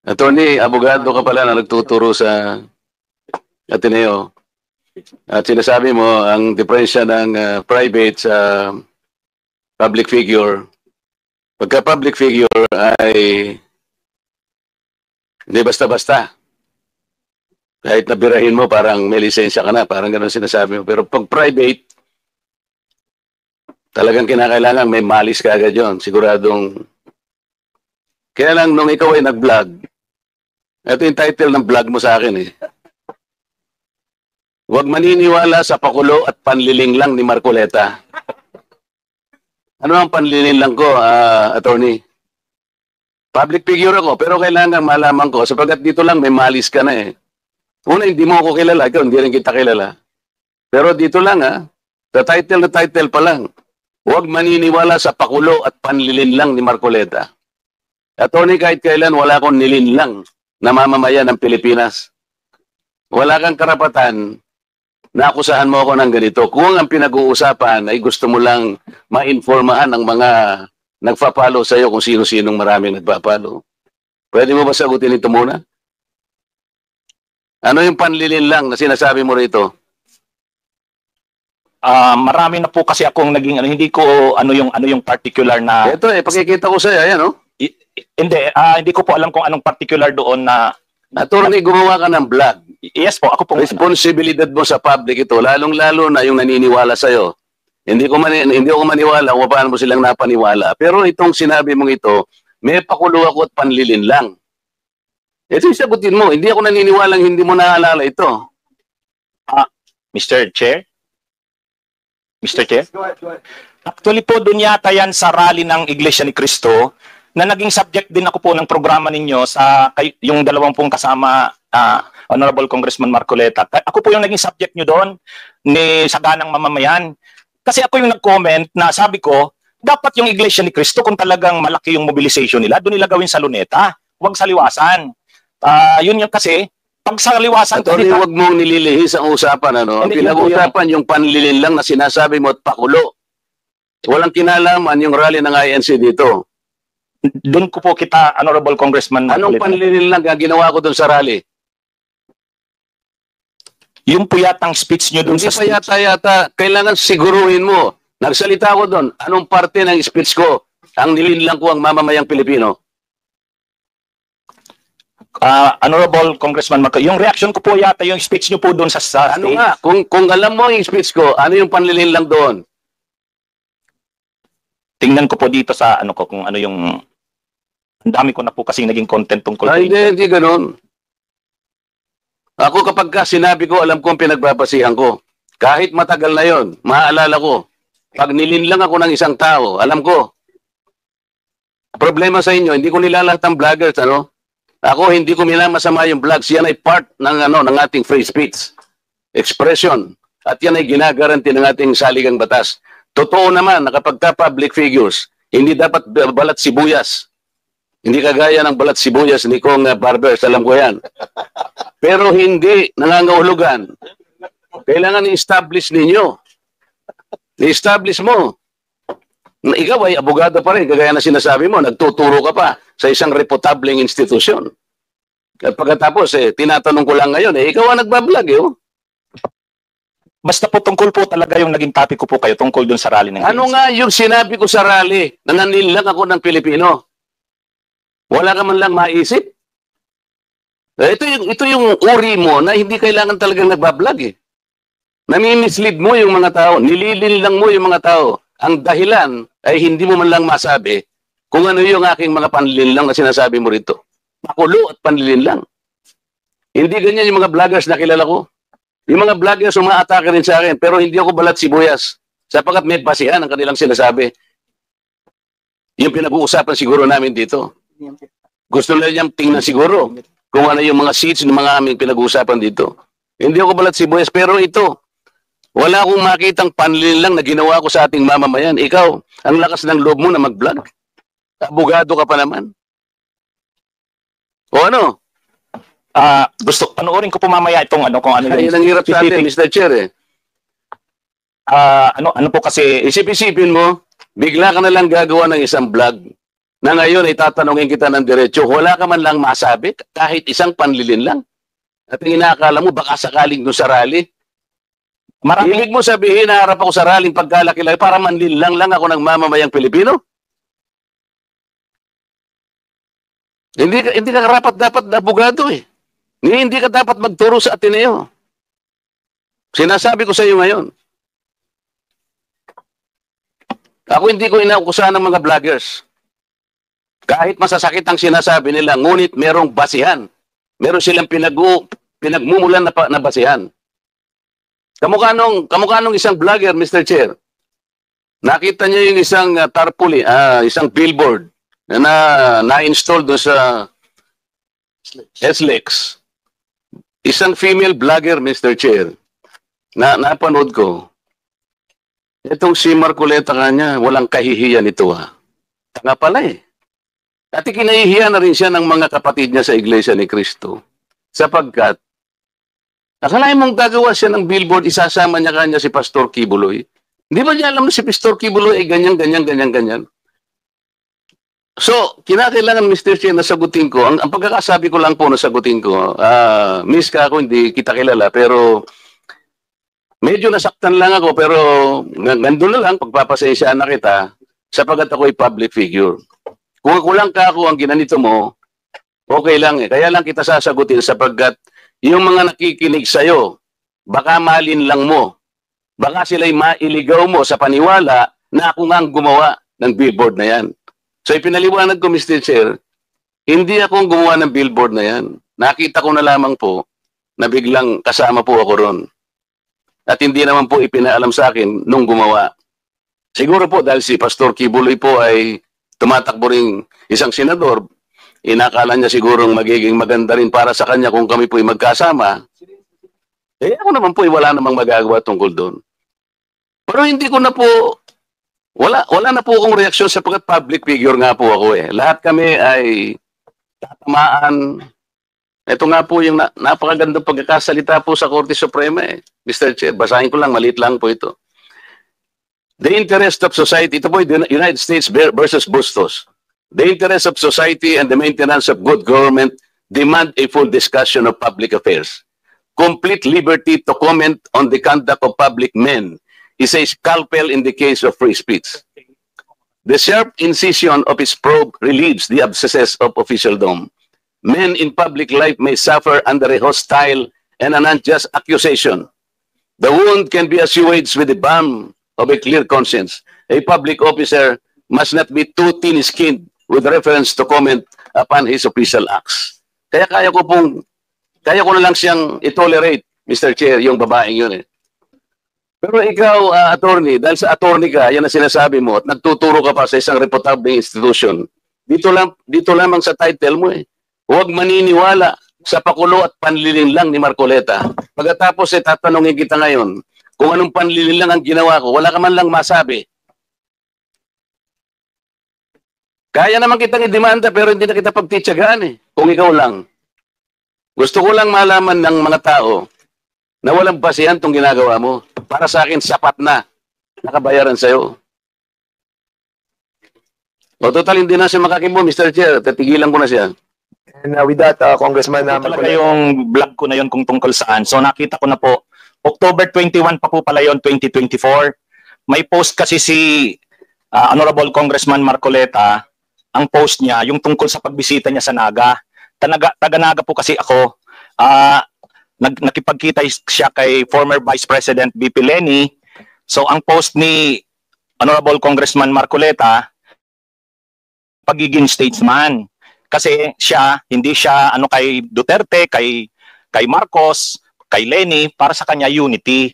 Attorney, abogado ka pala na nagtuturo sa Ateneo. At sinasabi mo, ang diferensya ng private sa public figure, pagka public figure ay hindi basta-basta. Kahit nabirahin mo, parang may lisensya ka na, parang gano'n sinasabi mo. Pero pag private, talagang kinakailangan may malis ka agad yun. Siguradong, kaya lang nung ikaw ay nag-vlog, ito yung title ng vlog mo sa akin eh. Huwag maniniwala sa pakulo at panliling lang ni Marcoleta. Ano ang panliling lang ko, attorney? Public figure ako, pero kailangan malaman ko, sapagkat dito lang may malis ka na eh. Una, hindi mo ako kilala, ikaw, hindi rin kita kilala. Pero dito lang sa title na title pa lang, huwag maniniwala sa pakulo at panlilin lang ni Marcoleta. Attorney, kahit kailan wala akong nilinlang na mamamayan ng Pilipinas. Wala kang karapatan na akusahan mo ako ng ganito. Kung ang pinag-uusapan ay gusto mo lang ma-informahan ng mga nagpa-follow sa iyo kung sino-sinong maraming nagpa-follow. Pwede mo ba sagutin ito muna? Ano yung panlilin lang na sinasabi mo rito? Marami na po kasi akong naging hindi ko ano yung particular na ito pakikita ko sa iyo, ayan hindi ko po alam kung anong particular doon na attorney, gumawa ka ng vlog. Yes po, ako po. Responsibilidad mo sa public ito, lalong-lalo na yung naniniwala sa iyo. Hindi ko maniwala kung paano mo silang napaniwala. Pero itong sinabi mong ito, may pakulo ako at panlilin lang. Ito yung sagutin mo. Hindi ako naniniwalang hindi mo naalala ito. Mr. Chair? Mr. Chair? Actually po, doon yata yan sa rally ng Iglesia ni Cristo na naging subject din ako po ng programa ninyo sa yung 20 kasama Honorable Congressman Marcoleta. Ako po yung naging subject nyo doon ni Saganang Mamamayan. Kasi ako yung nag-comment na sabi ko, dapat yung Iglesia ni Cristo kung talagang malaki yung mobilization nila, doon nila gawin sa Luneta, huwag sa Liwasan. Yun yung kasi, pag sa Liwasan... Attorney, huwag mong nililihis ang usapan. Ang pinag-usapan yung panlilin lang na sinasabi mo at pakulo. Walang kinalaman yung rally ng INC dito. Doon ko po kita, Honorable Congressman... Anong panlilin lang ang ginawa ko doon sa rally? Yung po yatang speech nyo doon sa speech. Hindi pa yata, kailangan siguruhin mo. Nagsalita ko doon, anong parte ng speech ko ang nilinlang ko ang mamamayang Pilipino? Honorable Congressman Marco, yung reaction ko po yata yung speech nyo po doon sa ano stage. Nga, kung alam mo yung speech ko, ano yung panlilin lang doon? Tingnan ko po dito sa ano ko, kung ano yung... Ang dami ko na po kasi naging content tungkol. Hindi ganun. Ako kapag sinabi ko, alam ko ang pinagbabasihan ko. Kahit matagal na yon, maaalala ko. Pag nilinlang ako ng isang tao, alam ko. Problema sa inyo, hindi ko nilalat ang vloggers, Ako, hindi ko minamasama yung vlogs. Yan ay part ng ating free speech. Expression. At yan ay ginagaranti ng ating saligang batas. Totoo naman na kapag public figures, hindi dapat balat sibuyas. Hindi kagaya ng balat sibuyas ni Kong Barbers, alam ko yan. Pero hindi nangangahulugan. Kailangan i-establish ninyo. I-establish mo. Ikaw ay abogado pa rin, kagaya na sinasabi mo, nagtuturo ka pa sa isang reputableng institusyon. At pagkatapos, tinatanong ko lang ngayon, ikaw ang nagbablog, Basta po tungkol po talaga yung naging topic ko po kayo tungkol dun sa rally ng ano nga yung sinabi ko sa rally na nanilang ako ng Pilipino? Wala ka man lang maisip? Ito yung uri mo na hindi kailangan talagang nagbablog Nami-mislead mo yung mga tao, nililin lang mo yung mga tao. Ang dahilan ay hindi mo man lang masabi kung ano yung aking mga panlilin lang na sinasabi mo rito. Pakulo at panlilin lang. Hindi ganyan yung mga vloggers na kilala ko. Yung mga vloggers umaatake rin sa akin, pero hindi ako balat sibuyas. Sapagkat may basihan ang kanilang sinasabi. Yung pinag-uusapan siguro namin dito. Gusto nila niyang tingnan siguro kung ano yung mga seats ng mga aming pinag-uusapan dito. Hindi ako balat sibuyas, pero ito, wala akong makitang panlilin lang na ginawa ko sa ating mamamayan. Ikaw, ang lakas ng loob mo na mag-vlog. Abogado ka pa naman. O ano? Gusto panoorin ko po mamaya itong kung ano yung ang hirap sa atin, Mr. Chair ano po kasi isip-isipin mo, bigla ka na lang gagawa ng isang vlog na ngayon ay tatanungin kita ng diretso, wala ka man lang masabi, kahit isang panlilin lang. At ang inaakala mo, baka sakaling doon sa rally. Ibig mo sabihin, naharap ako sa rallying pagkalaki-laki para manlinlang lang ako ng mamamayang Pilipino? Hindi ka dapat na abogado eh. Hindi ka dapat magturo sa Ateneo. Sinasabi ko sa iyo ngayon. Ako hindi ko inaukusahan ng mga vloggers. Kahit masasakit ang sinasabi nila, ngunit merong basihan. Meron silang pinagmumulan na basihan. Kamukha nung isang vlogger, Mr. Chair. Nakita niya yung isang tarpaulin, isang billboard na-install doon sa SLEX. Isang female vlogger, Mr. Chair, napanood ko. Itong si Marcoleta kanya, walang kahihiyan ito ha. Tanga pala eh. At kinahihiyan na rin siya ng mga kapatid niya sa Iglesia ni Cristo. Sapagkat, akalain mong gagawa siya ng billboard, isasama niya kanya si Pastor Kibuloy. Hindi ba niya alam na si Pastor Kibuloy ay ganyan. So, kinakailangan, Mr. Chair, na sagutin ko. Ang pagkakasabi ko lang po na sagutin ko, miss ka ako, hindi kita kilala, pero medyo nasaktan lang ako, pero nandun na lang, pagpapasensyaan na kita, sapagkat ako ay public figure. Kung kulang ka ako ang ginanito mo, okay lang eh. Kaya lang kita sasagutin sapagkat yung mga nakikinig sa'yo, baka malin lang mo. Baka sila'y mailigaw mo sa paniwala na ako nga ang gumawa ng billboard na yan. So ipinaliwanag ko, Mr. Chair, hindi ako gumawa ng billboard na yan. Nakita ko na lamang po na biglang kasama po ako ron. At hindi naman po ipinaalam sa akin nung gumawa. Siguro po dahil si Pastor Kibuloy po ay tumatakbo ring isang senador, inakala niya sigurong magiging maganda rin para sa kanya kung kami po'y magkasama. Eh ako naman po'y wala namang magagawa tungkol doon. Pero hindi ko na po, wala na po akong reaksyon sapagkat public figure nga po ako eh. Lahat kami ay tatamaan. Ito nga po yung napakagandang pagkakasalita po sa Korte Suprema eh. Mr. Chair, basahin ko lang, maliit lang po ito. The interest of society, ito po yung United States versus Bustos. The interest of society and the maintenance of good government demand a full discussion of public affairs. Complete liberty to comment on the conduct of public men is a scalpel in the case of free speech. The sharp incision of its probe relieves the abscesses of officialdom. Men in public life may suffer under a hostile and an unjust accusation. The wound can be assuaged with the balm of a clear conscience. A public officer must not be too thin-skinned with reference to comment upon his official acts. Kaya kaya ko na lang siyang itolerate, Mr. Chair, yung babaeng yun eh. Pero ikaw, attorney, dahil sa attorney ka, yan ang sinasabi mo, at nagtuturo ka pa sa isang reputable institution, dito lamang sa title mo eh. Huwag maniniwala sa pakulo at panlilin lang ni Marcoleta. Pagkatapos tatanungin kita ngayon, kung anong panlilin lang ang ginawa ko, wala ka man lang masabi. Kaya naman kitang idemanda pero hindi na kita pagtitsagaan eh, kung ikaw lang. Gusto ko lang malaman ng mga tao na walang basihan itong ginagawa mo. Para sa akin, sapat na nakabayaran sa'yo. O total, hindi na siya makakimbo, Mr. Chair. Tatigilan ko na siya. And with that, Congressman, Talaga yung vlog ko na yun kung tungkol saan. So nakita ko na po, October 21 pa po pala yun, 2024. May post kasi si Honorable Congressman Marcoleta, ang post niya, yung tungkol sa pagbisita niya sa Naga. Taga-Naga po kasi ako. Nakipagkita siya kay former Vice President BP Leni. So ang post ni Honorable Congressman Marcoleta, pagiging statesman. Kasi siya, hindi siya kay Duterte, kay Marcos, kay Leni, para sa kanya unity.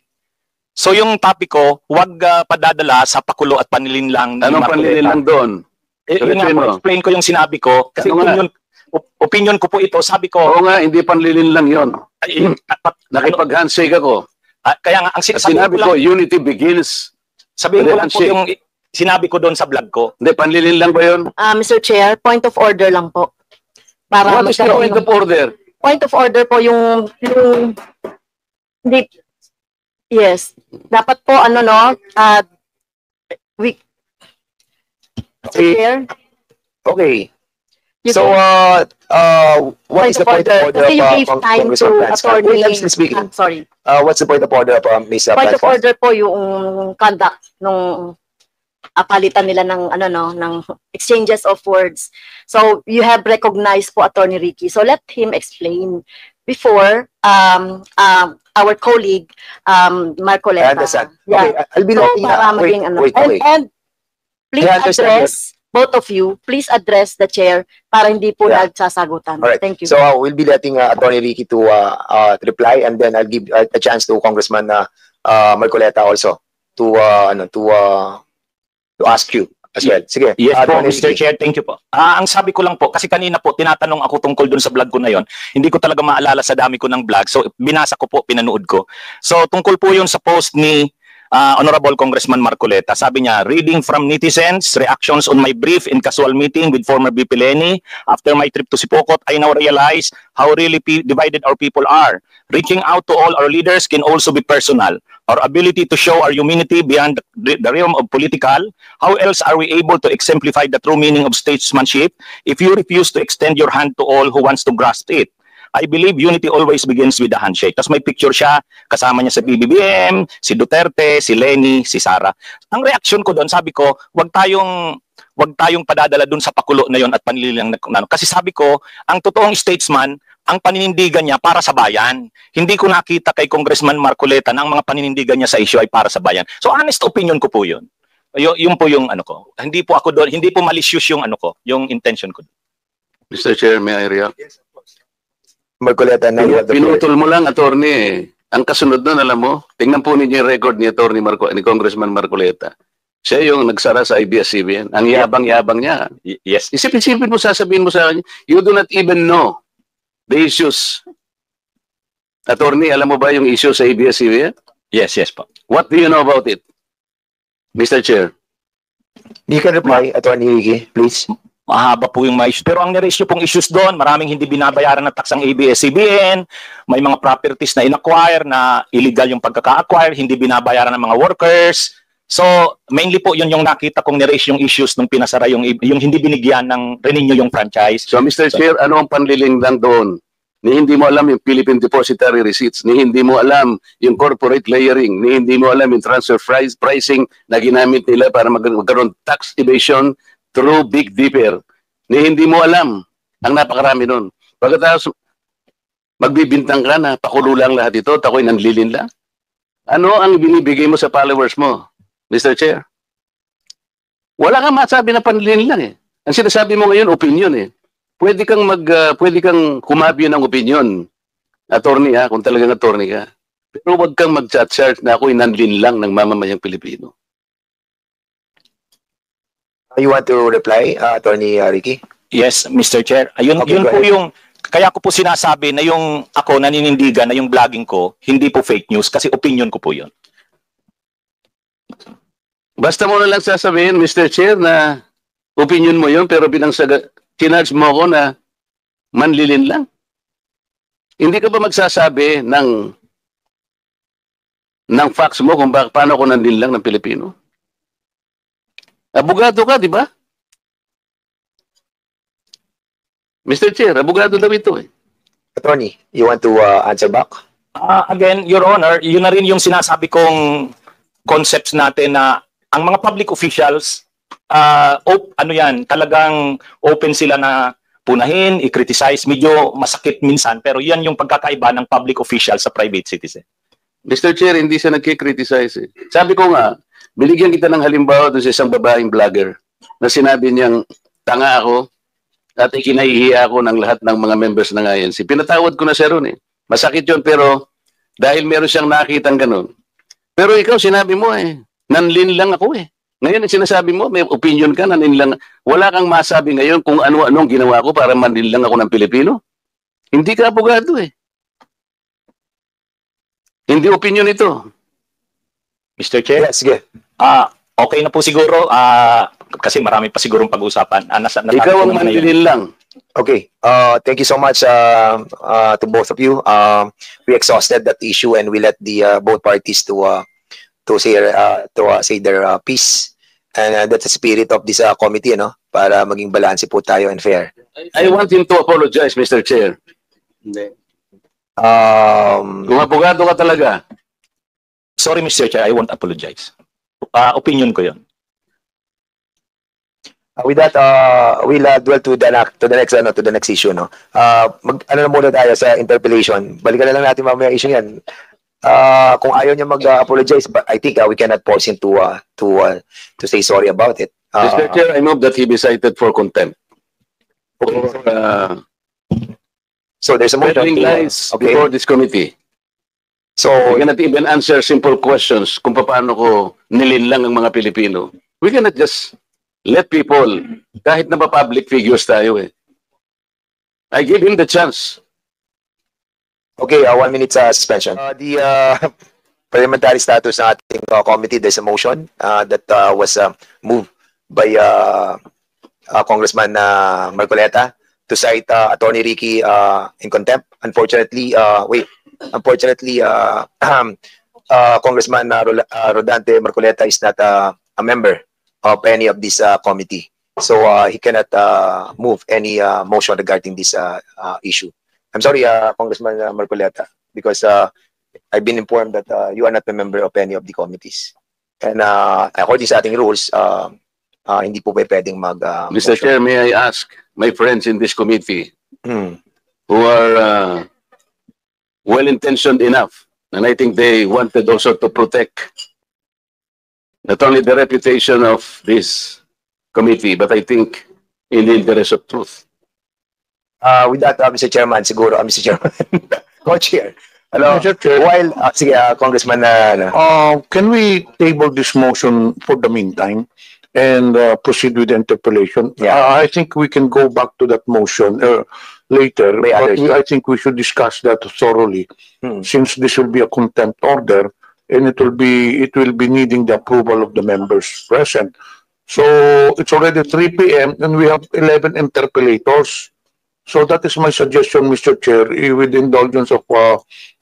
So yung topic ko, huwag padadala sa pakulo at panlilin lang ni Anong panlilin lang doon? Explain ko yung sinabi ko. Kasi opinion ko po ito, sabi ko. Oo nga, hindi panlilin lang yon. Nakipag-handshake ako. Kaya nga, ang sinabi ko, unity begins. Sabihin ko lang po yung sinabi ko doon sa vlog ko. Hindi, panlilin lang ba yun? Mr. Chair, point of order lang po. Para What is the point of order? Point of order po yung yes. Dapat po Mr. Chair, Okay. You So, what is the point of order Kasi you gave of time Congressman to Plansky? attorney. Wait, I'm still speaking. Sorry. What's the point of order of Ms. Point of Plansky? order po yung conduct nung palitan nila ng ng exchanges of words. So you have recognized po Attorney Ricky. So let him explain before our colleague I Marcoleta. understand. Yeah. Okay, I'll be So letting, para maging wait, okay. and please I understand address both of you, please address the chair para hindi po Yeah. nagsasagutan. All right. Thank you. So we'll be letting Attorney Ricky to reply, and then I'll give a chance to Congressman Marcoleta also to ask you as well. Sige. Yes po, Attorney Mr. Ricky. Chair, thank you po. Ang sabi ko lang po, kasi kanina po, tinatanong ako tungkol dun sa vlog ko na yon. Hindi ko talaga maalala sa dami ko ng vlog. So, binasa ko po, pinanood ko. So, tungkol po yun sa post ni Honorable Congressman Marcoleta. Sabi niya, reading from netizens, reactions on my brief and casual meeting with former VP Lenny. After my trip to Sipokot, I now realize how really divided our people are. Reaching out to all our leaders can also be personal. Our ability to show our humanity beyond the realm of political. How else are we able to exemplify the true meaning of statesmanship if you refuse to extend your hand to all who wants to grasp it? I believe unity always begins with a handshake. Tapos may picture siya, kasama niya sa BBBM, si Duterte, si Lenny, si Sara. Ang reaksyon ko doon, sabi ko, wag tayong padadala doon sa pakulo na yon at panililang na. Kasi sabi ko, ang totoong statesman, ang paninindigan niya para sa bayan. Hindi ko nakita kay Congressman Marcoleta na ang mga paninindigan niya sa issue ay para sa bayan. So honest opinion ko po yun. Yun po yung ano ko. Hindi po ako doon, hindi po malicious yung ano ko, yung intention ko. Mr. Chair, may I react? Marcoleta, now you have the floor. Pinutol mo lang, attorney eh. Ang kasunod nun, alam mo, tingnan po ninyo yung record ni attorney ni Congressman Marcoleta. Siya yung nagsara sa ABS-CBN. Ang yabang-yabang niya. Yes. Isipin mo, sasabihin mo sa akin, you do not even know the issues. Attorney, alam mo ba yung issue sa ABS-CBN? Yes po. What do you know about it? Mr. Chair. You can reply, Attorney Ricky, please. Mahaba po yung mga issues. Pero ang nire-issue pong issues doon, maraming hindi binabayaran ng tax ang ABS-CBN, may mga properties na in-acquire na illegal yung pagkaka-acquire, hindi binabayaran ng mga workers. So, mainly po yun yung nakita kong nire-issue yung issues nung pinasara yung hindi binigyan ng renew yung franchise. So, Mr. Chair, ano ang panliling lang doon? Ni hindi mo alam yung Philippine Depository Receipts, ni hindi mo alam yung corporate layering, ni hindi mo alam yung transfer pricing na ginamit nila para magkaroon tax evasion through Big Dipper. Ni hindi mo alam ang napakarami nun. Pagkatapos magbibintang ka na pakulo lang lahat ito, tako'y nanlilin lang. Ano ang binibigay mo sa followers mo, Mr. Chair? Wala kang masabi na panlilin lang eh. Ang sinasabi mo ngayon, opinion eh. Pwede kang kumabyo ng opinion, attorney ha, kung talagang attorney ka. Pero wag kang mag-chat na ako'y nanlin lang ng mamamayang Pilipino. You want to reply, Attorney Ricky? Yes, Mr. Chair. Ayun, Okay, yun go po ahead. yung, kaya ko po sinasabi na yung ako naninindigan na yung vlogging ko, hindi po fake news kasi opinion ko po yun. Basta mo na lang sasabihin, Mr. Chair, na opinion mo yun, pero kinarge mo ako na manlilin lang. Hindi ka ba magsasabi ng facts mo kung paano ako nanlilin lang ng Pilipino? Abogado ka, di ba? Mr. Chair, abogado daw ito eh. Attorney, you want to answer back? Again, Your Honor, yun na rin yung sinasabi kong concepts natin na ang mga public officials, talagang open sila na punahin, i-criticize, medyo masakit minsan, pero yan yung pagkakaiba ng public official sa private citizen. Mr. Chair, hindi siya nagkikriticize eh. Sabi ko nga, binigyan kita ng halimbawa doon sa isang babaeng vlogger na sinabi niyang tanga ako at ikinahihiya ako ng lahat ng mga members ng INC. Pinatawad ko na siya ron eh. Masakit yun pero dahil meron siyang nakitang ganun. Pero ikaw sinabi mo eh, nanlin lang ako eh. Ngayon ang sinasabi mo, may opinion ka, nanlin lang. Wala kang masabi ngayon kung ano-anong ginawa ko para manlin lang ako ng Pilipino. Hindi ka abogado eh. Hindi opinion ito. Mr. Chair? Yes, sige. Okay na po siguro kasi marami pa sigurong pag-usapan. Ikaw ang manlilin lang. Okay. Thank you so much to both of you. We exhausted that issue and we let the both parties to say their piece. And that's the spirit of this committee, no? Para maging balanse po tayo and fair. I want him to apologize, Mr. Chair. Kung abogado ka talaga, Sorry, Mr. Chair, I won't apologize. Opinion ko yun. With that, we'll dwell to the next issue, no? Ano na muna tayo sa interpellation. Balikan na lang natin mamaya issue yan. Kung ayaw niya mag-apologize, but I think we cannot force him to say sorry about it. Mr. Chair, I move that he be cited for contempt. For So there's a motion peddling to, lies okay. before this committee. So We cannot even answer simple questions kung paano ko nilinlang ang mga Pilipino. We cannot just let people, kahit na public figures tayo eh. I give him the chance. okay, 1 minute suspension. The parliamentary status ng ating committee, there's a motion that was moved by Congressman Marcoleta to cite Attorney Ricky in contempt. Unfortunately, Congressman Rodante Marcoleta is not a member of any of this committee. So he cannot move any motion regarding this issue. I'm sorry, Congressman Marcoleta, because I've been informed that you are not a member of any of the committees. And according sa ating rules, hindi po pwedeng Mr. Chair, may I ask my friends in this committee Hmm. who are well-intentioned enough, and I think they wanted also to protect not only the reputation of this committee, but I think in the interest of truth. With that, Mr. Chairman, siguro, Mr. Chairman, Co-Chair. Hello. Mr. Chair, While, sige, Congressman, can we table this motion for the meantime and proceed with the interpellation? Yeah. I think we can go back to that motion later, May but others. I think we should discuss that thoroughly, since this will be a contempt order and it will be needing the approval of the members present. So it's already 3 p.m. and we have 11 interpellators. So that is my suggestion, Mr. Chair, with the indulgence of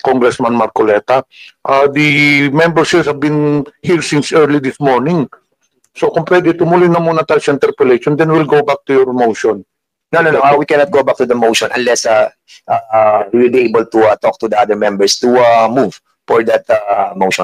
Congressman Marcoleta. The members here have been here since early this morning. So kung pwede, tumuloy na muna tayo sa interpellation, then we'll go back to your motion. no, we cannot go back to the motion unless we will be able to talk to the other members to move for that motion.